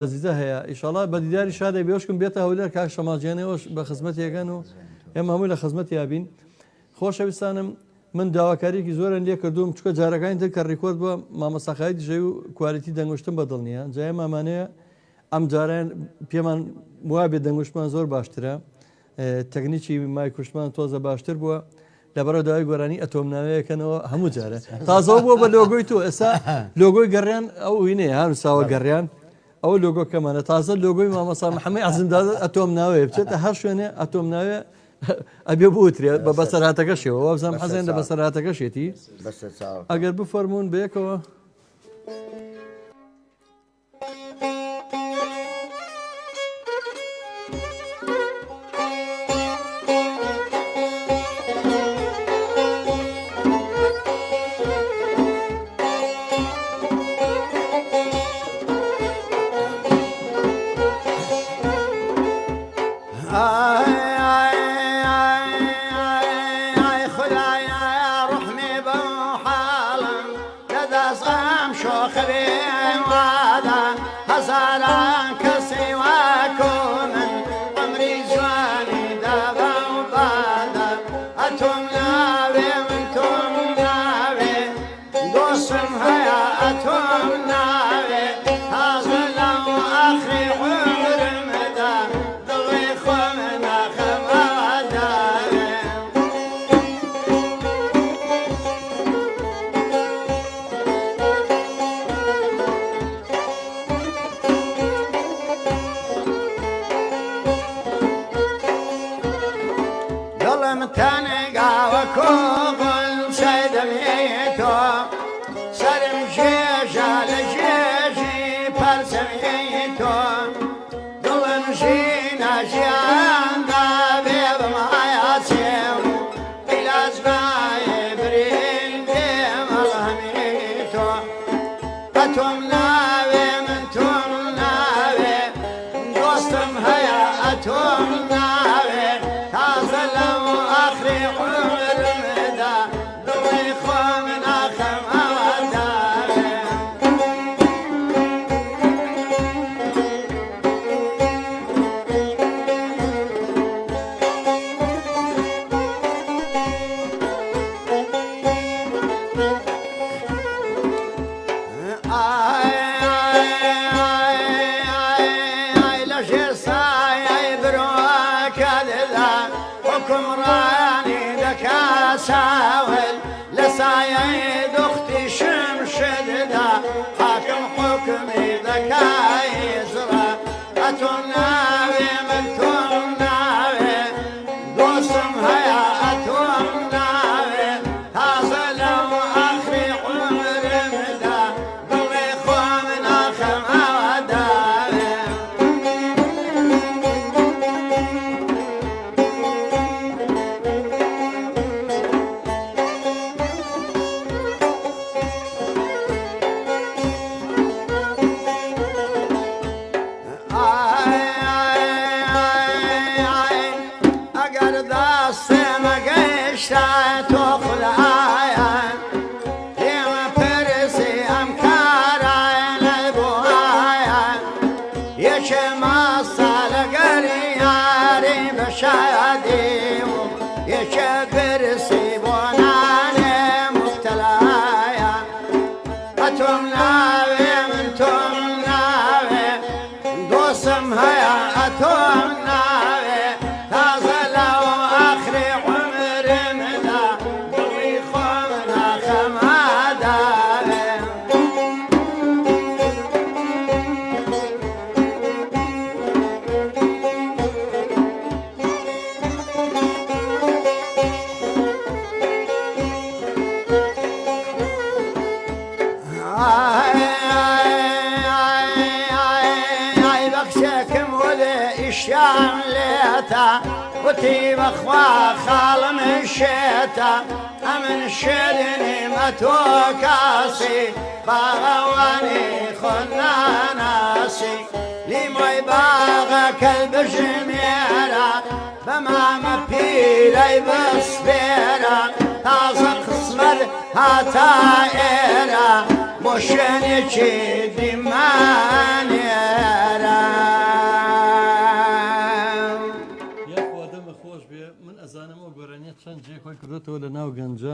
عزیزە هەیە ئیشاڵا بە دیداری شادێ بێشکم بێتە هەولێر کاک شەماڵجیانەوەش بە خزمەتێکەن و ئێمە هەمووی لە خزمەت یابین. خۆشەویستانم من داواکاریکی زۆرن لێ کردوم چکە جارەکانی تر کە ڕیکۆرد بووە مامەساخایی دژەی و کوالیتی دەنگشتم بەدڵ نییە جای مامانەیە ئەم جاران پێمان وابێ دەنگشتمان زۆر باشترە تەکنیکی مای کوشتمان تۆزە باشتر بووە لەبەرە داوای گۆرانی ئەتۆم ناوەیەکەنەوە هەموو جارە تازەوە بووە بە لۆگۆی تۆ ئێستا لۆگۆی گەڕیان ئەو وینەیە هەروساوە گەڕیان ئەو لۆگۆکەمانە تازە لۆگۆی مامەسا محەممەد عەزیمدا ئەتۆم ناوەیە بچێتە هەر شوێنێ ئەتۆم ناوێ ئەبێ بوترێ بە بەسەراتەکەشەوە وابزانام حەزێن لە بەسەراتەکەشێتی ئەگەر بفەرمونون بەیەکەوە وتي بخوا خال من شتا أمن شرني متوكاسي باغواني خنا ناسي لي موي باغا كلب جميرا بما مبيلي بصبيرا تازا قسمر هاتا إيرا مشني چی دیمانی نازانم و گۆرانیت چەند جێ خۆی کردێتەوە لە ناو گەنجە